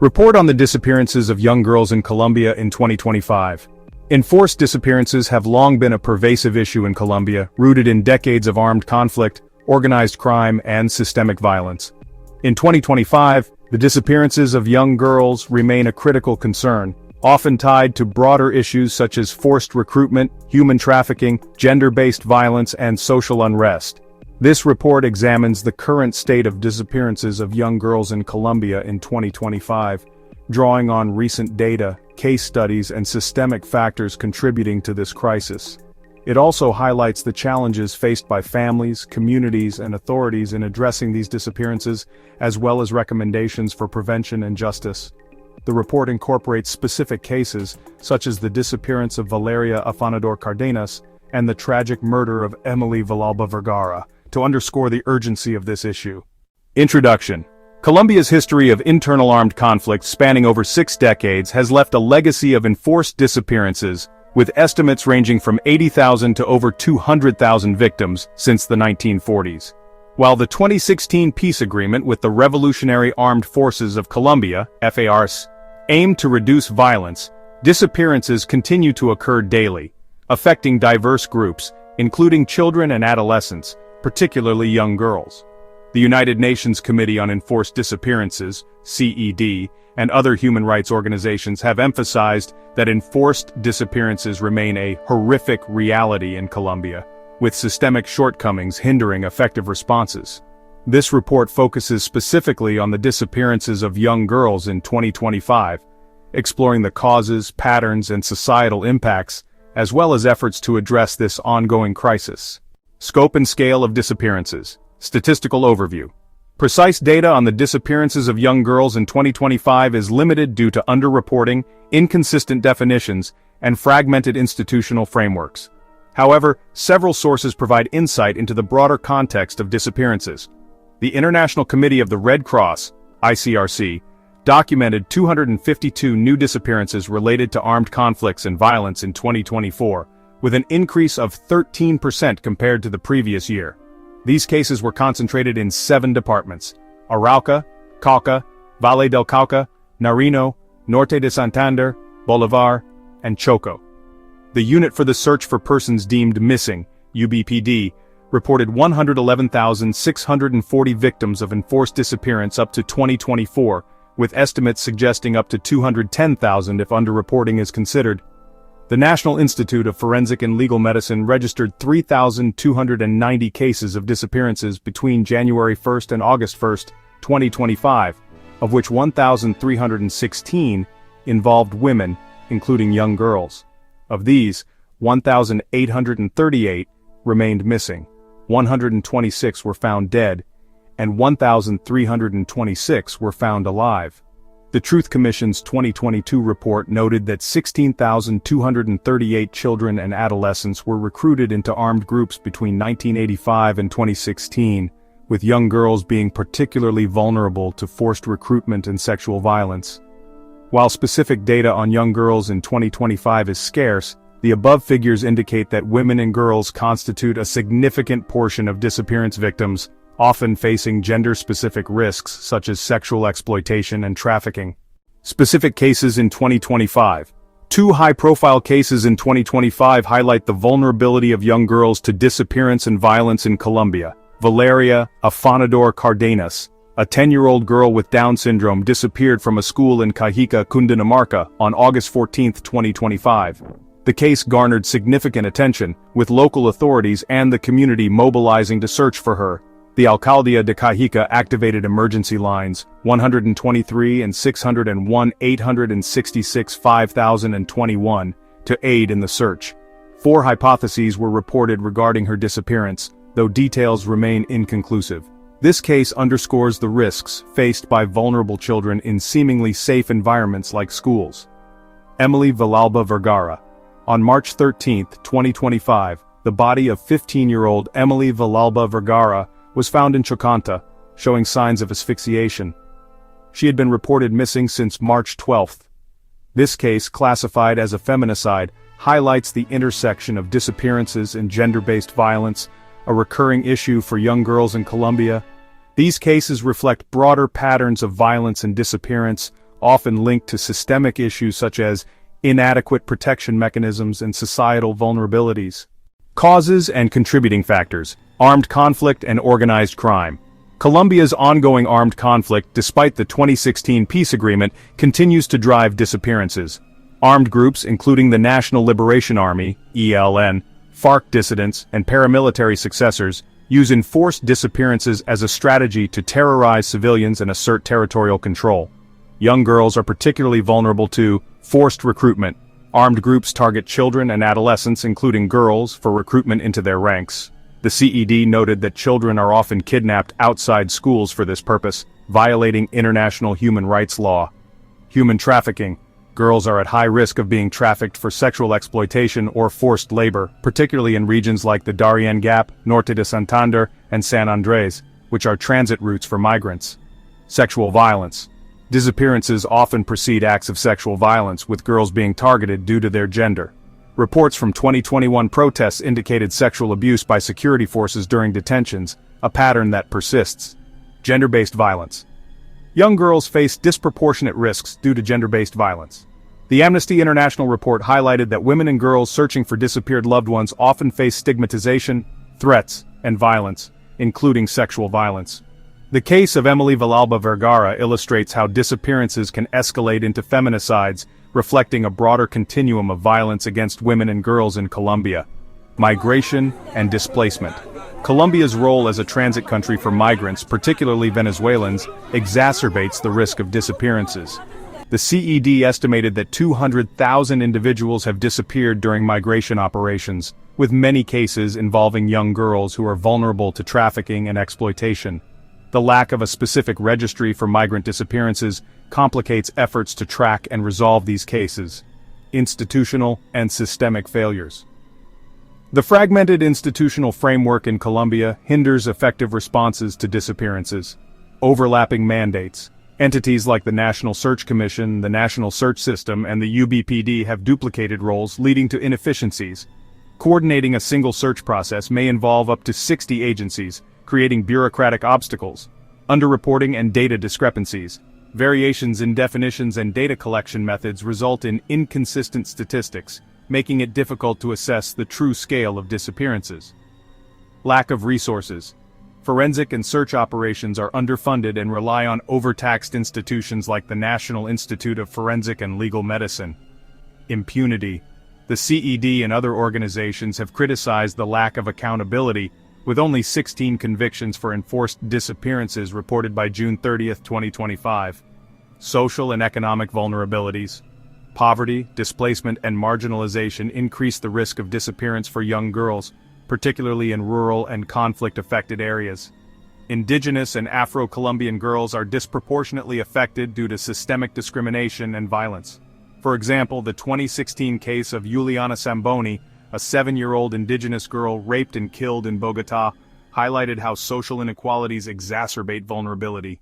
Report on the disappearances of young girls in Colombia in 2025. Enforced disappearances have long been a pervasive issue in Colombia, rooted in decades of armed conflict, organized crime, and systemic violence. In 2025, the disappearances of young girls remain a critical concern, often tied to broader issues such as forced recruitment, human trafficking, gender-based violence, and social unrest. This report examines the current state of disappearances of young girls in Colombia in 2025, drawing on recent data, case studies, and systemic factors contributing to this crisis. It also highlights the challenges faced by families, communities, and authorities in addressing these disappearances, as well as recommendations for prevention and justice. The report incorporates specific cases, such as the disappearance of Valeria Afanador Cardenas and the tragic murder of Emily Villalba Vergara, to underscore the urgency of this issue. Introduction. Colombia's history of internal armed conflict spanning over 6 decades has left a legacy of enforced disappearances, with estimates ranging from 80,000 to over 200,000 victims since the 1940s. While the 2016 peace agreement with the Revolutionary Armed Forces of Colombia, FARC, aimed to reduce violence, disappearances continue to occur daily, affecting diverse groups, including children and adolescents, particularly young girls. The United Nations Committee on Enforced Disappearances, CED, and other human rights organizations have emphasized that enforced disappearances remain a horrific reality in Colombia, with systemic shortcomings hindering effective responses. This report focuses specifically on the disappearances of young girls in 2025, exploring the causes, patterns, and societal impacts, as well as efforts to address this ongoing crisis. Scope and scale of disappearances. Statistical overview. Precise data on the disappearances of young girls in 2025 is limited due to underreporting, inconsistent definitions, and fragmented institutional frameworks. However, several sources provide insight into the broader context of disappearances. The International Committee of the Red Cross, ICRC, documented 252 new disappearances related to armed conflicts and violence in 2024, with an increase of 13% compared to the previous year. These cases were concentrated in 7 departments: Arauca, Cauca, Valle del Cauca, Nariño, Norte de Santander, Bolívar, and Choco. The Unit for the Search for Persons Deemed Missing, UBPD, reported 111,640 victims of enforced disappearance up to 2024, with estimates suggesting up to 210,000 if underreporting is considered. The National Institute of Forensic and Legal Medicine registered 3,290 cases of disappearances between January 1 and August 1, 2025, of which 1,316 involved women, including young girls. Of these, 1,838 remained missing, 126 were found dead, and 1,326 were found alive. The Truth Commission's 2022 report noted that 16,238 children and adolescents were recruited into armed groups between 1985 and 2016, with young girls being particularly vulnerable to forced recruitment and sexual violence. While specific data on young girls in 2025 is scarce, the above figures indicate that women and girls constitute a significant portion of disappearance victims, often facing gender-specific risks such as sexual exploitation and trafficking. Specific cases in 2025. 2 high-profile cases in 2025 highlight the vulnerability of young girls to disappearance and violence in Colombia. Valeria Afanador Cardenas, a 10-year-old girl with Down syndrome, disappeared from a school in Cajica, Cundinamarca, on August 14, 2025. The case garnered significant attention, with local authorities and the community mobilizing to search for her. The Alcaldía de Cajica activated emergency lines 123 and 601 866 5021 to aid in the search. 4 hypotheses were reported regarding her disappearance, though details remain inconclusive. This case underscores the risks faced by vulnerable children in seemingly safe environments like schools. Emily Villalba Vergara. On March 13, 2025, the body of 15-year-old Emily Villalba Vergara was found in Chocanta, showing signs of asphyxiation. She had been reported missing since March 12. This case, classified as a feminicide, highlights the intersection of disappearances and gender-based violence, a recurring issue for young girls in Colombia. These cases reflect broader patterns of violence and disappearance, often linked to systemic issues such as inadequate protection mechanisms and societal vulnerabilities. Causes and contributing factors: armed conflict and organized crime. Colombia's ongoing armed conflict, despite the 2016 peace agreement, continues to drive disappearances. Armed groups including the National Liberation Army, ELN, FARC dissidents, and paramilitary successors, use enforced disappearances as a strategy to terrorize civilians and assert territorial control. Young girls are particularly vulnerable to forced recruitment. Armed groups target children and adolescents, including girls, for recruitment into their ranks. The CED noted that children are often kidnapped outside schools for this purpose, violating international human rights law. Human trafficking. Girls are at high risk of being trafficked for sexual exploitation or forced labor, particularly in regions like the Darien Gap, Norte de Santander, and San Andres, which are transit routes for migrants. Sexual violence. Disappearances often precede acts of sexual violence, with girls being targeted due to their gender. Reports from 2021 protests indicated sexual abuse by security forces during detentions, a pattern that persists. Gender-based violence. Young girls face disproportionate risks due to gender-based violence. The Amnesty International report highlighted that women and girls searching for disappeared loved ones often face stigmatization, threats, and violence, including sexual violence. The case of Emily Villalba Vergara illustrates how disappearances can escalate into feminicides, reflecting a broader continuum of violence against women and girls in Colombia. Migration and displacement. Colombia's role as a transit country for migrants, particularly Venezuelans, exacerbates the risk of disappearances. The CED estimated that 200,000 individuals have disappeared during migration operations, with many cases involving young girls who are vulnerable to trafficking and exploitation. The lack of a specific registry for migrant disappearances complicates efforts to track and resolve these cases. Institutional and systemic failures. The fragmented institutional framework in Colombia hinders effective responses to disappearances. Overlapping mandates. Entities like the National Search Commission, the National Search System, and the UBPD have duplicated roles, leading to inefficiencies. Coordinating a single search process may involve up to 60 agencies, creating bureaucratic obstacles. Underreporting and data discrepancies. Variations in definitions and data collection methods result in inconsistent statistics, making it difficult to assess the true scale of disappearances. Lack of resources. Forensic and search operations are underfunded and rely on overtaxed institutions like the National Institute of Forensic and Legal Medicine. Impunity. The CED and other organizations have criticized the lack of accountability, with only 16 convictions for enforced disappearances reported by June 30, 2025. Social and economic vulnerabilities. Poverty, displacement, and marginalization increase the risk of disappearance for young girls, particularly in rural and conflict-affected areas. Indigenous and Afro-Colombian girls are disproportionately affected due to systemic discrimination and violence. For example, the 2016 case of Juliana Samboni, a 7-year-old indigenous girl raped and killed in Bogotá, highlighted how social inequalities exacerbate vulnerability.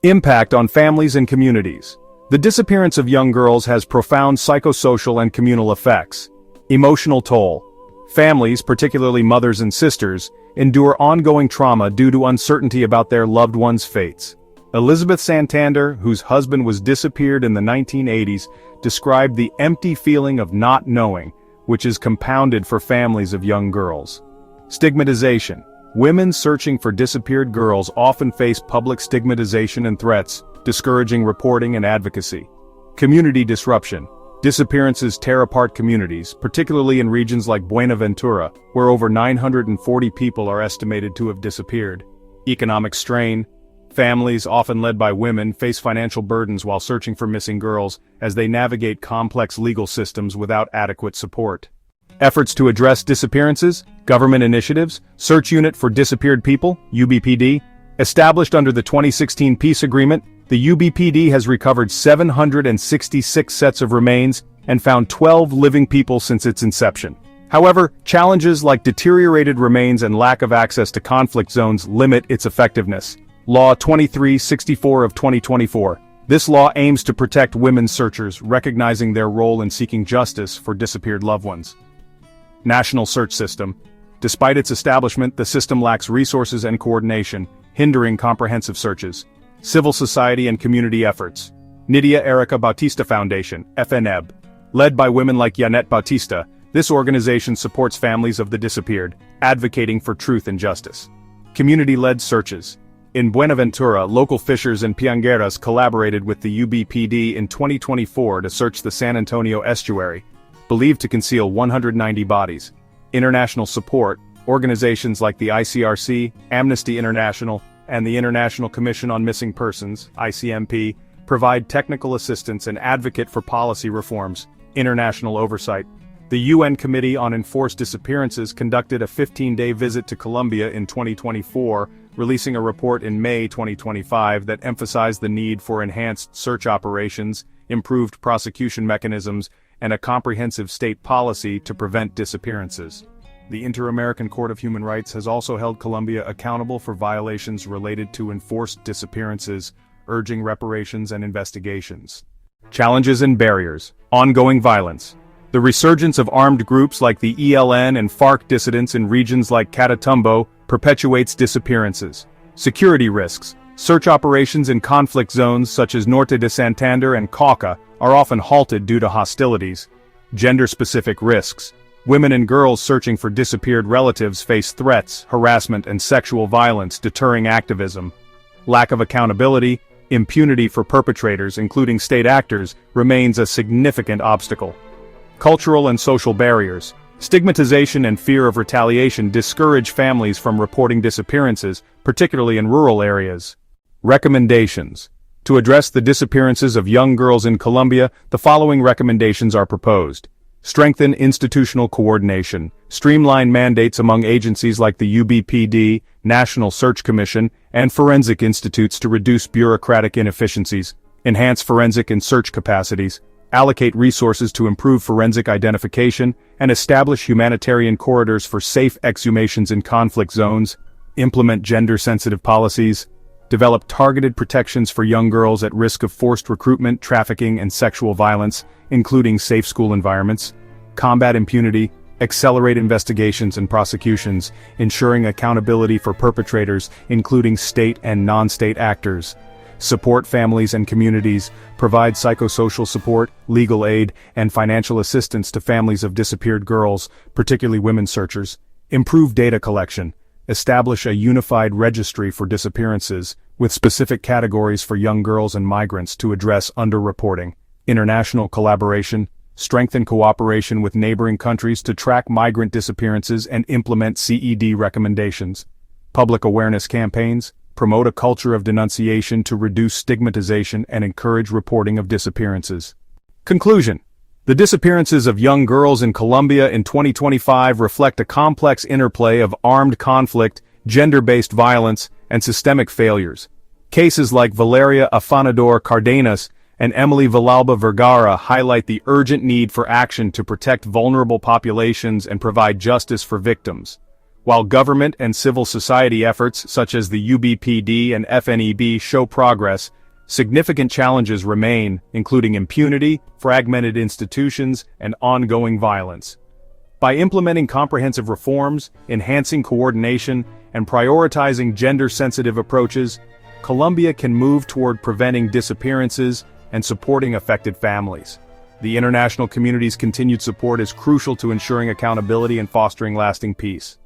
Impact on families and communities. The disappearance of young girls has profound psychosocial and communal effects. Emotional toll. Families, particularly mothers and sisters, endure ongoing trauma due to uncertainty about their loved ones' fates. Elizabeth Santander, whose husband was disappeared in the 1980s, described the empty feeling of not knowing, which is compounded for families of young girls. Stigmatization. Women searching for disappeared girls often face public stigmatization and threats, discouraging reporting and advocacy. Community disruption. Disappearances tear apart communities, particularly in regions like Buenaventura, where over 940 people are estimated to have disappeared. Economic strain. Families, often led by women, face financial burdens while searching for missing girls, as they navigate complex legal systems without adequate support. Efforts to address disappearances. Government initiatives. Search Unit for Disappeared People, UBPD. Established under the 2016 peace agreement, the UBPD has recovered 766 sets of remains and found 12 living people since its inception. However, challenges like deteriorated remains and lack of access to conflict zones limit its effectiveness. Law 2364 of 2024. This law aims to protect women searchers, recognizing their role in seeking justice for disappeared loved ones. National Search System. Despite its establishment, the system lacks resources and coordination, hindering comprehensive searches. Civil society and community efforts. Nydia Erica Bautista Foundation, FNEB. Led by women like Yanet Bautista, this organization supports families of the disappeared, advocating for truth and justice. Community-led searches. In Buenaventura, local fishers and piangueras collaborated with the UBPD in 2024 to search the San Antonio estuary, believed to conceal 190 bodies. International support. Organizations like the ICRC, Amnesty International, and the International Commission on Missing Persons, ICMP, provide technical assistance and advocate for policy reforms. International oversight. The UN Committee on Enforced Disappearances conducted a 15-day visit to Colombia in 2024, releasing a report in May 2025 that emphasized the need for enhanced search operations, improved prosecution mechanisms, and a comprehensive state policy to prevent disappearances. The Inter-American Court of Human Rights has also held Colombia accountable for violations related to enforced disappearances, urging reparations and investigations. Challenges and barriers. Ongoing violence. The resurgence of armed groups like the ELN and FARC dissidents in regions like Catatumbo perpetuates disappearances. Security risks. Search operations in conflict zones such as Norte de Santander and Cauca are often halted due to hostilities. Gender-specific risks. Women and girls searching for disappeared relatives face threats, harassment, and sexual violence, deterring activism. Lack of accountability. Impunity for perpetrators, including state actors, remains a significant obstacle. Cultural and social barriers. Stigmatization and fear of retaliation discourage families from reporting disappearances, particularly in rural areas. Recommendations. To address the disappearances of young girls in Colombia, the following recommendations are proposed. Strengthen institutional coordination. Streamline mandates among agencies like the UBPD, National Search Commission, and forensic institutes to reduce bureaucratic inefficiencies. Enhance forensic and search capacities. Allocate resources to improve forensic identification, and establish humanitarian corridors for safe exhumations in conflict zones. Implement gender-sensitive policies. Develop targeted protections for young girls at risk of forced recruitment, trafficking, and sexual violence, including safe school environments. Combat impunity. Accelerate investigations and prosecutions, ensuring accountability for perpetrators, including state and non-state actors. Support families and communities. Provide psychosocial support, legal aid, and financial assistance to families of disappeared girls, particularly women searchers. Improve data collection. Establish a unified registry for disappearances, with specific categories for young girls and migrants to address underreporting. International collaboration. Strengthen cooperation with neighboring countries to track migrant disappearances and implement CED recommendations. Public awareness campaigns. Promote a culture of denunciation to reduce stigmatization and encourage reporting of disappearances. Conclusion. The disappearances of young girls in Colombia in 2025 reflect a complex interplay of armed conflict, gender-based violence, and systemic failures. Cases like Valeria Afanador Cardenas and Emily Villalba Vergara highlight the urgent need for action to protect vulnerable populations and provide justice for victims. While government and civil society efforts such as the UBPD and FNEB show progress, significant challenges remain, including impunity, fragmented institutions, and ongoing violence. By implementing comprehensive reforms, enhancing coordination, and prioritizing gender-sensitive approaches, Colombia can move toward preventing disappearances and supporting affected families. The international community's continued support is crucial to ensuring accountability and fostering lasting peace.